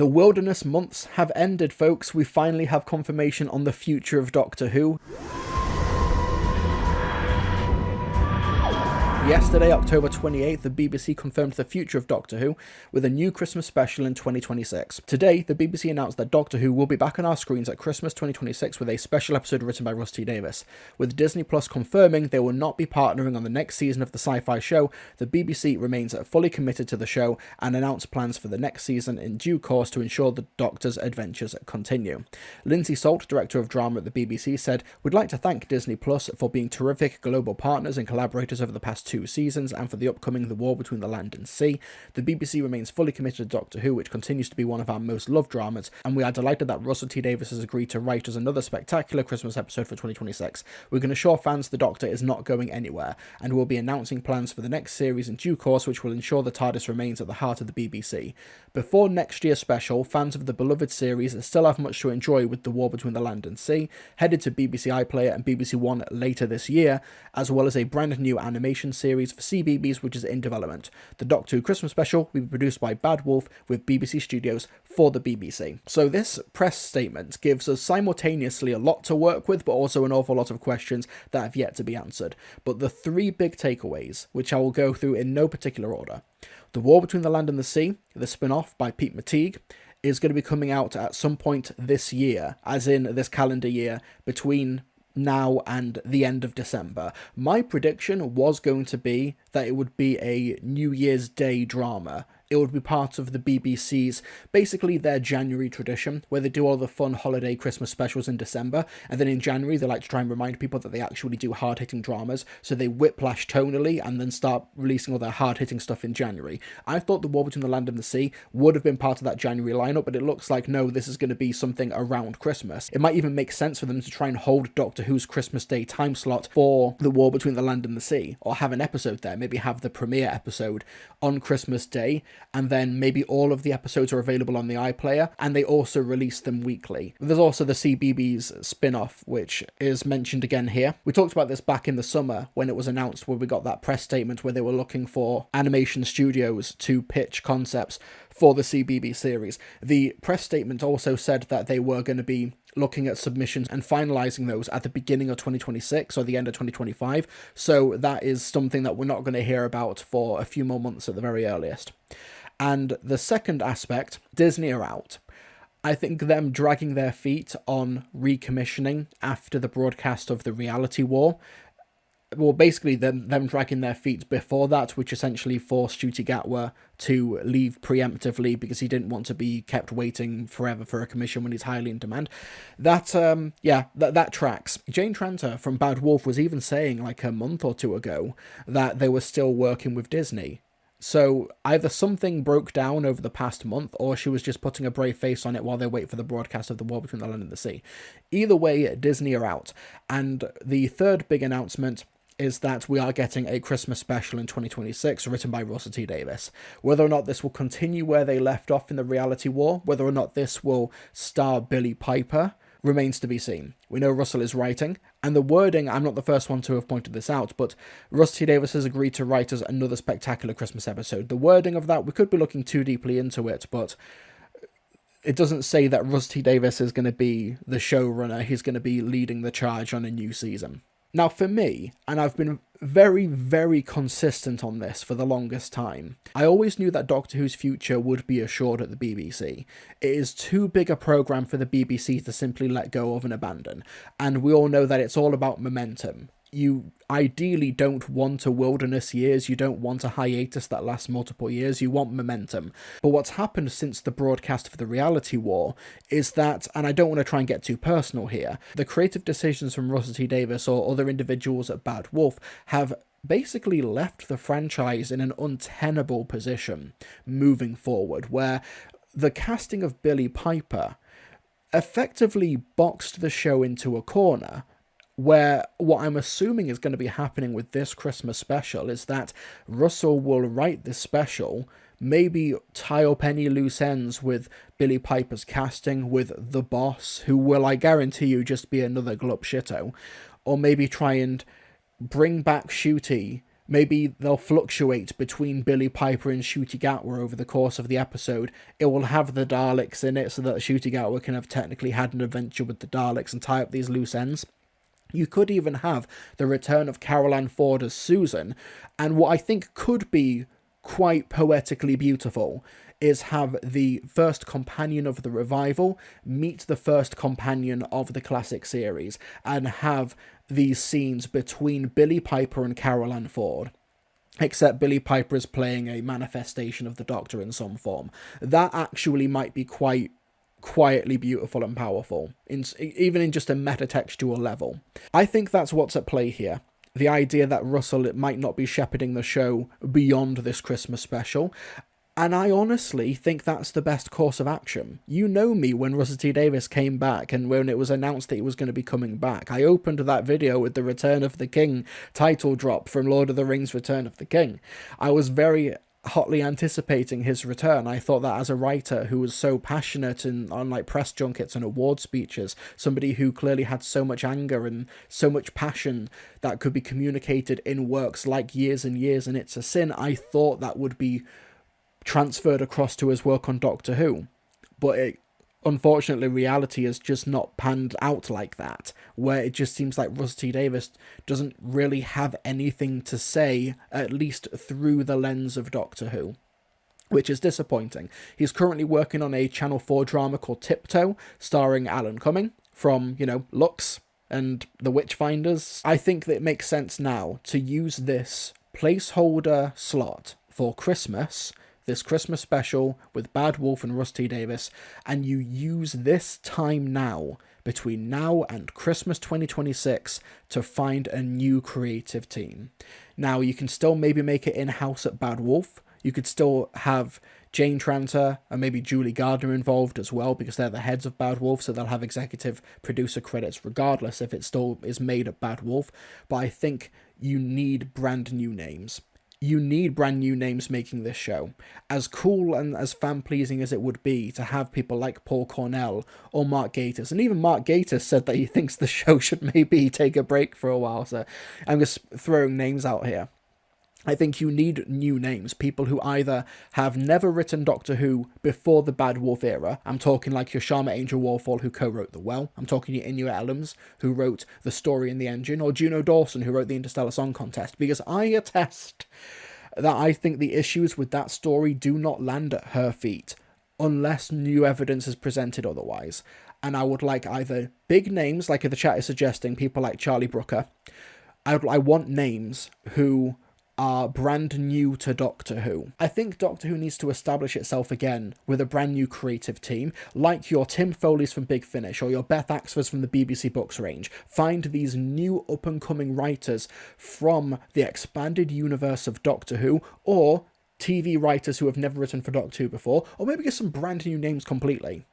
The wilderness months have ended, folks. We finally have confirmation on the future of Doctor Who. Yesterday, October 28th, the BBC confirmed the future of Doctor Who with a new Christmas special in 2026. Today, the BBC announced that Doctor Who will be back on our screens at Christmas 2026 with a special episode written by Russ T Davies. With Disney Plus confirming they will not be partnering on the next season of the sci-fi show, the BBC remains fully committed to the show and announced plans for the next season in due course to ensure the Doctor's adventures continue. Lindsay Salt, director of drama at the BBC, said, "We'd like to thank Disney Plus for being terrific global partners and collaborators over the past 2 seasons and for the upcoming The War Between the Land and Sea. The BBC remains fully committed to Doctor Who, which continues to be one of our most loved dramas, and we are delighted that Russell T Davies has agreed to write us another spectacular Christmas episode for 2026. We can assure fans the Doctor is not going anywhere, and we'll be announcing plans for the next series in due course, which will ensure the TARDIS remains at the heart of the BBC. Before next year's special, fans of the beloved series still have much to enjoy with The War Between the Land and Sea, headed to BBC iPlayer and BBC One later this year, as well as a brand new animation series for CBeebies which is in development. The Doctor Who Christmas special will be produced by Bad Wolf with BBC Studios for the BBC." So this press statement gives us simultaneously a lot to work with, but also an awful lot of questions that have yet to be answered. But the 3 big takeaways, which I will go through in no particular order. The War Between the Land and the Sea, the spin-off by Pete McTeague, is going to be coming out at some point this year, as in this calendar year, between now and the end of December. My prediction was going to be that it would be a New Year's Day drama. It would be part of the BBC's, basically their January tradition, where they do all the fun holiday Christmas specials in December, and then in January they like to try and remind people that they actually do hard-hitting dramas, so they whiplash tonally and then start releasing all their hard-hitting stuff in January. I thought The War Between the Land and the Sea would have been part of that January lineup, but it looks like no, this is going to be something around Christmas. It might even make sense for them to try and hold Doctor Who's Christmas Day time slot for The War Between the Land and the Sea, or have an episode there, maybe have the premiere episode on Christmas Day, and then maybe all of the episodes are available on the iPlayer, and they also release them weekly. There's also the CBeebies spin-off, which is mentioned again here. We talked about this back in the summer when it was announced, where we got that press statement where they were looking for animation studios to pitch concepts for the CBeebies series. The press statement also said that they were going to be looking at submissions and finalising those at the beginning of 2026 or the end of 2025, so that is something that we're not going to hear about for a few more months at the very earliest. And the second aspect, Disney are out. I think them dragging their feet on recommissioning after the broadcast of the Reality War, well, basically them dragging their feet before that, which essentially forced Ncuti Gatwa to leave preemptively because he didn't want to be kept waiting forever for a commission when he's highly in demand. That tracks. Jane Tranter from Bad Wolf was even saying like a month or 2 ago that they were still working with Disney. So either something broke down over the past month, or she was just putting a brave face on it while they wait for the broadcast of The War Between the Land and the Sea. Either way, Disney are out. And the third big announcement is that we are getting a Christmas special in 2026 written by Russell T Davies. Whether or not this will continue where they left off in the Reality War, whether or not this will star Billie Piper, remains to be seen. We know Russell is writing, and the wording, I'm not the first one to have pointed this out, but Russ T Davies has agreed to write us another spectacular Christmas episode. The wording of that, we could be looking too deeply into it, but it doesn't say that Russ T Davies is going to be the showrunner, he's going to be leading the charge on a new season. Now for me, and I've been very, very consistent on this for the longest time, I always knew that Doctor Who's future would be assured at the BBC. It is too big a programme for the BBC to simply let go of and abandon, and we all know that it's all about momentum. You ideally don't want a wilderness years, you don't want a hiatus that lasts multiple years, you want momentum. But what's happened since the broadcast of the Reality War is that, and I don't want to try and get too personal here, the creative decisions from Russell T Davies or other individuals at Bad Wolf have basically left the franchise in an untenable position moving forward, where the casting of Billie Piper effectively boxed the show into a corner, where what I'm assuming is going to be happening with this Christmas special is that Russell will write this special, maybe tie up any loose ends with Billie Piper's casting, with the boss, who will, I guarantee you, just be another glup shitto, or maybe try and bring back Ncuti, Maybe they'll fluctuate between Billy Piper and Ncuti Gatwa over the course of the episode. It will have the Daleks in it so that Ncuti Gatwa can have technically had an adventure with the Daleks and tie up these loose ends. You could even have the return of Carole Ann Ford as Susan, and what I think could be quite poetically beautiful is have the first companion of the revival meet the first companion of the classic series, and have these scenes between Billy Piper and Carole Ann Ford. Except Billy Piper is playing a manifestation of the Doctor in some form. That actually might be quite quietly beautiful and powerful, even in just a metatextual level. I think that's what's at play here. The idea that Russell might not be shepherding the show beyond this Christmas special. And I honestly think that's the best course of action. You know me, when Russell T Davies came back and when it was announced that he was going to be coming back, I opened that video with the Return of the King title drop from Lord of the Rings Return of the King. I was very hotly anticipating his return. I thought that as a writer who was so passionate on like press junkets and award speeches, somebody who clearly had so much anger and so much passion that could be communicated in works like Years and Years and It's a Sin, I thought that would be transferred across to his work on Doctor Who. But unfortunately, reality has just not panned out like that, where it just seems like Russell T Davies doesn't really have anything to say, at least through the lens of Doctor Who, which is disappointing. He's currently working on a Channel 4 drama called Tiptoe, starring Alan Cumming from, Lux and The Witchfinders. I think that it makes sense now to use this placeholder slot for Christmas, this Christmas special with Bad Wolf and Russ T Davies, and you use this time now, between now and Christmas 2026, to find a new creative team. Now, you can still maybe make it in-house at Bad Wolf. You could still have Jane Tranter and maybe Julie Gardner involved as well, because they're the heads of Bad Wolf, so they'll have executive producer credits regardless if it still is made at Bad Wolf. But I think you need brand new names. You need brand new names making this show. As cool and as fan-pleasing as it would be to have people like Paul Cornell or Mark Gatiss, and even Mark Gatiss said that he thinks the show should maybe take a break for a while, so I'm just throwing names out here. I think you need new names, people who either have never written Doctor Who before the Bad Wolf era. I'm talking like your Sharma Angel Warfall, who co-wrote The Well. I'm talking your Inuit Ellams, who wrote The Story in the Engine, or Juno Dawson, who wrote the Interstellar Song Contest, because I attest that I think the issues with that story do not land at her feet, unless new evidence is presented otherwise. And I would like either big names, like the chat is suggesting, people like Charlie Brooker. I want names who are brand new to Doctor Who. I think Doctor Who needs to establish itself again with a brand new creative team, like your Tim Foley's from Big Finish or your Beth Axford's from the BBC Books range. Find these new up-and-coming writers from the expanded universe of Doctor Who, or TV writers who have never written for Doctor Who before, or maybe get some brand new names completely,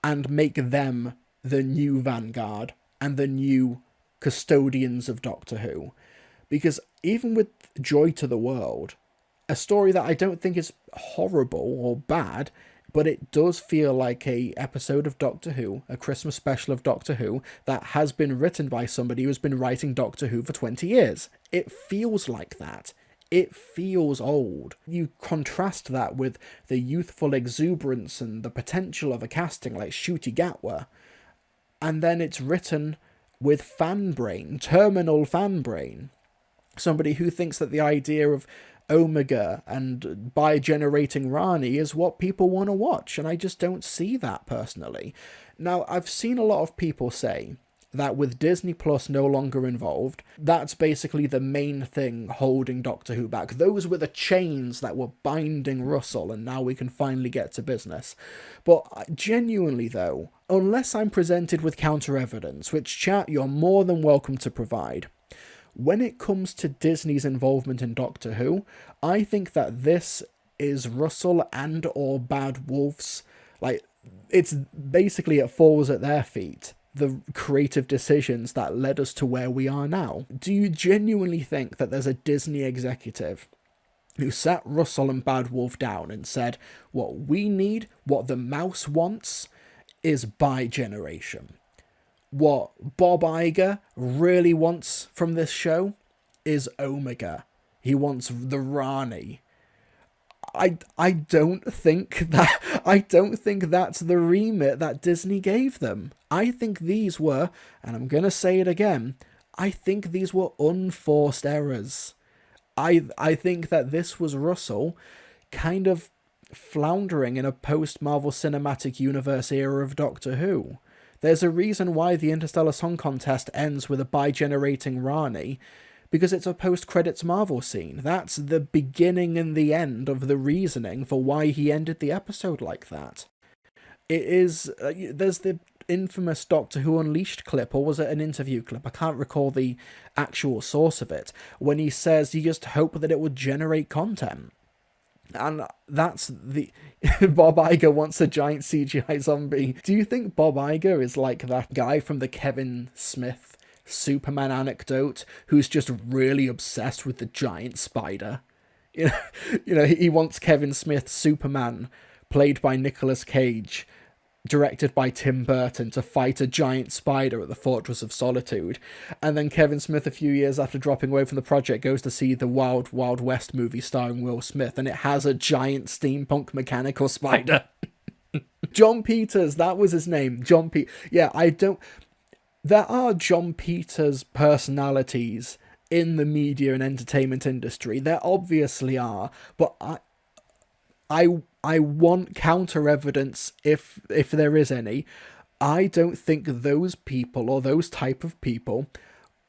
and make them the new vanguard and the new custodians of Doctor Who. Because even with Joy to the World, a story that I don't think is horrible or bad, but it does feel like a episode of Doctor Who, a Christmas special of Doctor Who, that has been written by somebody who's been writing Doctor Who for 20 years. It feels like that. It feels old. You contrast that with the youthful exuberance and the potential of a casting like Ncuti Gatwa, and then it's written with fan brain, terminal fan brain. Somebody who thinks that the idea of Omega and bi-generating Rani is what people want to watch, and I just don't see that personally. Now, I've seen a lot of people say that with Disney Plus no longer involved, that's basically the main thing holding Doctor Who back. Those were the chains that were binding Russell, and now we can finally get to business. But genuinely though, unless I'm presented with counter-evidence, which chat you're more than welcome to provide, when it comes to Disney's involvement in Doctor Who, I think that this is Russell and or Bad Wolf's, it's basically, it falls at their feet, the creative decisions that led us to where we are now. Do you genuinely think that there's a Disney executive who sat Russell and Bad Wolf down and said, what we need, what the mouse wants, is bi-generation? What Bob Iger really wants from this show is Omega. He wants the Rani. I don't think that's the remit that Disney gave them. I think these were, and I'm gonna say it again, I think these were unforced errors. I think that this was Russell kind of floundering in a post-Marvel Cinematic Universe era of Doctor Who. There's a reason why the Interstellar Song Contest ends with a bi-generating Rani, because it's a post-credits Marvel scene. That's the beginning and the end of the reasoning for why he ended the episode like that. It is... there's the infamous Doctor Who Unleashed clip, or was it an interview clip? I can't recall the actual source of it, when he says you just hope that it will generate content. And that's the... Bob Iger wants a giant CGI zombie. Do you think Bob Iger is like that guy from the Kevin Smith Superman anecdote who's just really obsessed with the giant spider? You know, he wants Kevin Smith's Superman, played by Nicolas Cage, directed by Tim Burton, to fight a giant spider at the Fortress of Solitude. And then Kevin Smith, a few years after dropping away from the project, goes to see the Wild Wild West movie starring Will Smith, and it has a giant steampunk mechanical spider. John Peters, that was his name. John Peters. Yeah, there are John Peters personalities in the media and entertainment industry. There obviously are, but I want counter evidence if there is any. I don't think those people, or those type of people,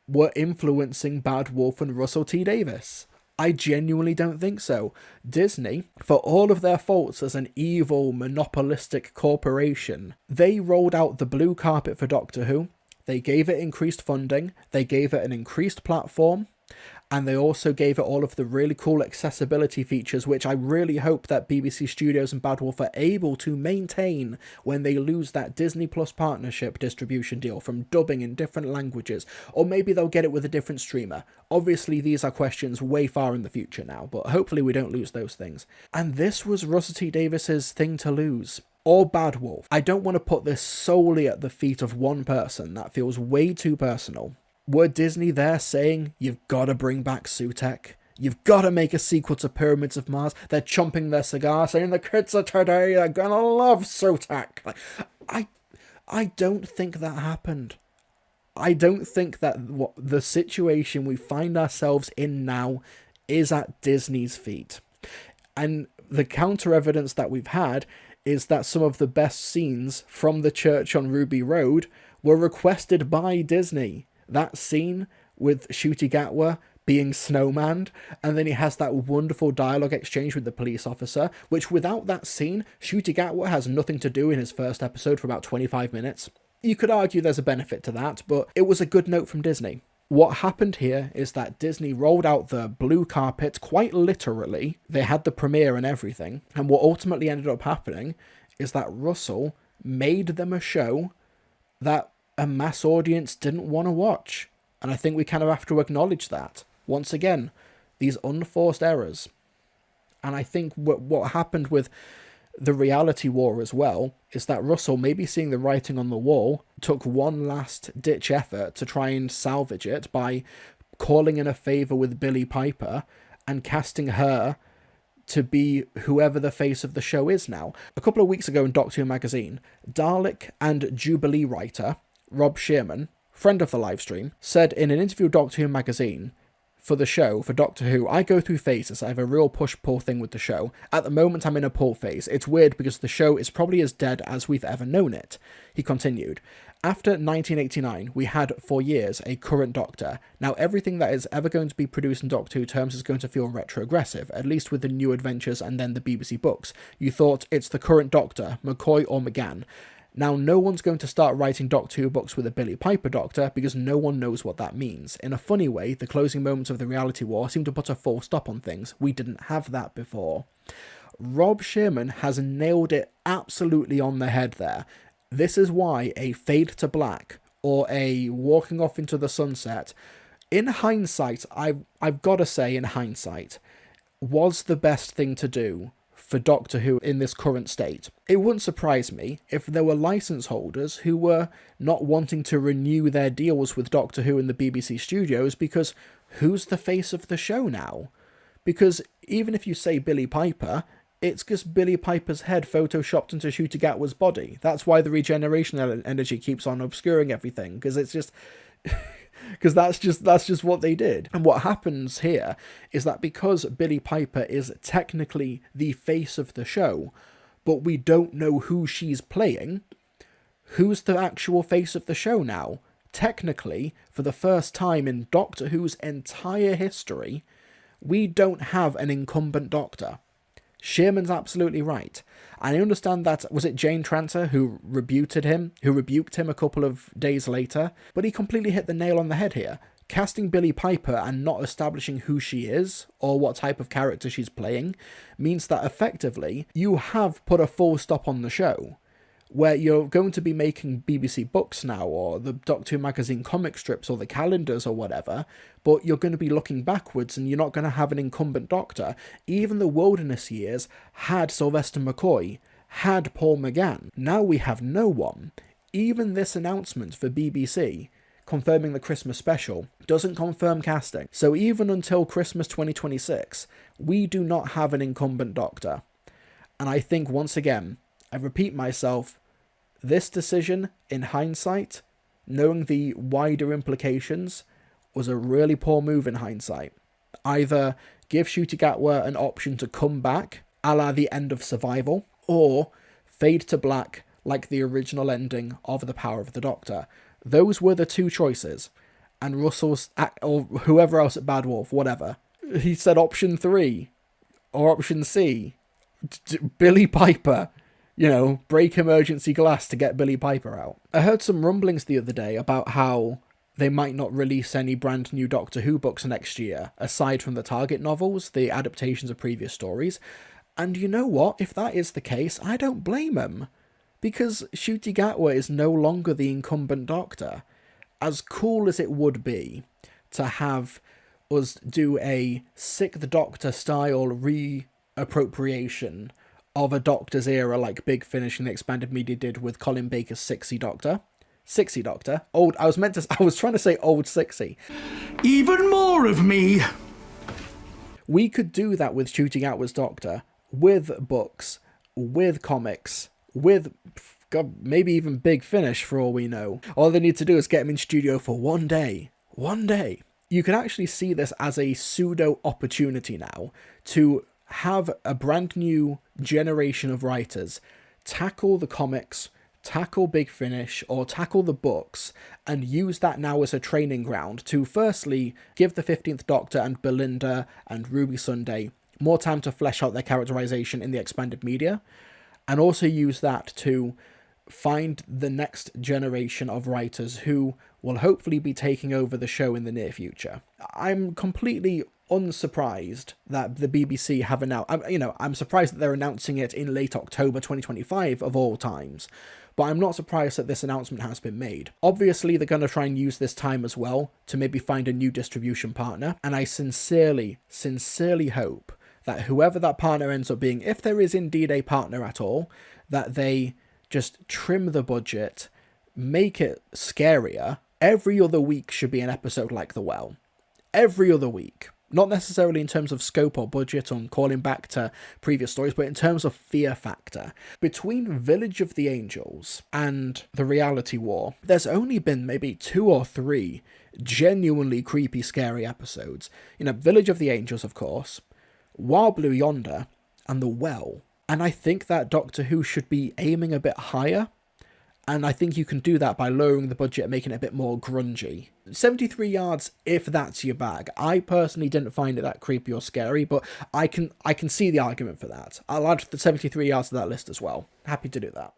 were influencing Bad Wolf and Russell T Davies. I genuinely don't think so. Disney, for all of their faults as an evil, monopolistic corporation, they rolled out the blue carpet for Doctor Who. They gave it increased funding, they gave it an increased platform, and they also gave it all of the really cool accessibility features, which I really hope that BBC Studios and Bad Wolf are able to maintain when they lose that Disney Plus partnership distribution deal from dubbing in different languages, or maybe they'll get it with a different streamer. Obviously, these are questions way far in the future now, but hopefully we don't lose those things. And this was Russell T Davies's thing to lose. Or Bad Wolf. I don't want to put this solely at the feet of one person. That feels way too personal. Were Disney there saying, you've got to bring back Sutekh? You've got to make a sequel to Pyramids of Mars? They're chomping their cigar, saying the kids of today are going to love Sutekh. I don't think that happened. I don't think that the situation we find ourselves in now is at Disney's feet. And the counter evidence that we've had is that some of the best scenes from the church on Ruby Road were requested by Disney. That scene with Ncuti Gatwa being snowmanned, and then he has that wonderful dialogue exchange with the police officer, which without that scene, Ncuti Gatwa has nothing to do in his first episode for about 25 minutes. You could argue there's a benefit to that, but it was a good note from Disney. What happened here is that Disney rolled out the blue carpet quite literally. They had the premiere and everything. And what ultimately ended up happening is that Russell made them a show that a mass audience didn't want to watch. And I think we kind of have to acknowledge that. Once again, these unforced errors. And I think what happened with the reality war as well is that Russell, maybe seeing the writing on the wall, took one last ditch effort to try and salvage it by calling in a favour with Billie Piper and casting her to be whoever the face of the show is now. A couple of weeks ago in Doctor Who magazine, Dalek and Jubilee writer Rob Shearman, friend of the livestream, said in an interview with Doctor Who magazine, for the show, for Doctor Who, I go through phases. I have a real push-pull thing with the show. At the moment, I'm in a pull phase. It's weird because the show is probably as dead as we've ever known it. He continued, after 1989, we had, for years, a current Doctor. Now, everything that is ever going to be produced in Doctor Who terms is going to feel retrogressive, at least with the new adventures and then the BBC books. You thought, it's the current Doctor, McCoy or McGann. Now, no one's going to start writing Doctor Who books with a Billie Piper Doctor because no one knows what that means. In a funny way, the closing moments of the reality war seem to put a full stop on things. We didn't have that before. Rob Shearman has nailed it absolutely on the head there. This is why a Fade to Black or a Walking Off into the Sunset, in hindsight, I've got to say in hindsight, was the best thing to do for Doctor Who in this current state. It wouldn't surprise me if there were license holders who were not wanting to renew their deals with Doctor Who in the BBC studios because who's the face of the show now? Because even if you say Billie Piper, it's just Billie Piper's head photoshopped into Ncuti Gatwa's body. That's why the regeneration energy keeps on obscuring everything, because it's just... because that's just what they did. And what happens here is that because Billie Piper is technically the face of the show, but we don't know who she's playing, who's the actual face of the show now? Technically, for the first time in Doctor Who's entire history, we don't have an incumbent Doctor. Shearman's absolutely right. And I understand that, was it Jane Tranter who rebuked him a couple of days later? But he completely hit the nail on the head here. Casting Billie Piper and not establishing who she is, or what type of character she's playing, means that effectively, you have put a full stop on the show. Where you're going to be making BBC books now, or the Doctor Who magazine comic strips, or the calendars, or whatever, but you're going to be looking backwards, and you're not going to have an incumbent Doctor. Even the Wilderness years had Sylvester McCoy, had Paul McGann. Now we have no one. Even this announcement for BBC, confirming the Christmas special, doesn't confirm casting. So even until Christmas 2026, we do not have an incumbent Doctor. And I think, once again, I repeat myself, this decision, in hindsight, knowing the wider implications, was a really poor move in hindsight. Either give Ncuti Gatwa an option to come back, a la the end of Survival, or fade to black like the original ending of The Power of the Doctor. Those were the two choices. And Russell's, or whoever else at Bad Wolf, whatever, he said option 3, or option C, Billie Piper. You know, break emergency glass to get Billie Piper out. I heard some rumblings the other day about how they might not release any brand new Doctor Who books next year, aside from the Target novels, the adaptations of previous stories. And you know what? If that is the case, I don't blame them. Because Ncuti Gatwa is no longer the incumbent Doctor. As cool as it would be to have us do a Sick the Doctor style reappropriation of a Doctor's era like Big Finish and the Expanded Media did with Colin Baker's Sixie Doctor. Sixie Doctor? I was trying to say old Sixie. Even more of me! We could do that with Ncuti Gatwa's Doctor, with books, with comics, with God, maybe even Big Finish for all we know. All they need to do is get him in studio for one day. One day. You can actually see this as a pseudo opportunity now to have a brand new generation of writers tackle the comics, tackle Big Finish, or tackle the books, and use that now as a training ground to firstly give the 15th Doctor and Belinda and Ruby Sunday more time to flesh out their characterization in the expanded media, and also use that to find the next generation of writers who will hopefully be taking over the show in the near future. I'm completely unsurprised that the BBC have announced, I'm surprised that they're announcing it in late October 2025 of all times, but I'm not surprised that this announcement has been made. Obviously, they're going to try and use this time as well to maybe find a new distribution partner, and I sincerely hope that whoever that partner ends up being, if there is indeed a partner at all, that they just trim the budget, make it scarier. Every other week should be an episode like The Well. Every other week. Not necessarily in terms of scope or budget on calling back to previous stories, but in terms of fear factor. Between Village of the Angels and The Reality War, there's only been maybe 2 or 3 genuinely creepy, scary episodes. Village of the Angels, of course, Wild Blue Yonder, and The Well. And I think that Doctor Who should be aiming a bit higher. And I think you can do that by lowering the budget and making it a bit more grungy. 73 yards, if that's your bag. I personally didn't find it that creepy or scary, but I can see the argument for that. I'll add the 73 yards to that list as well. Happy to do that.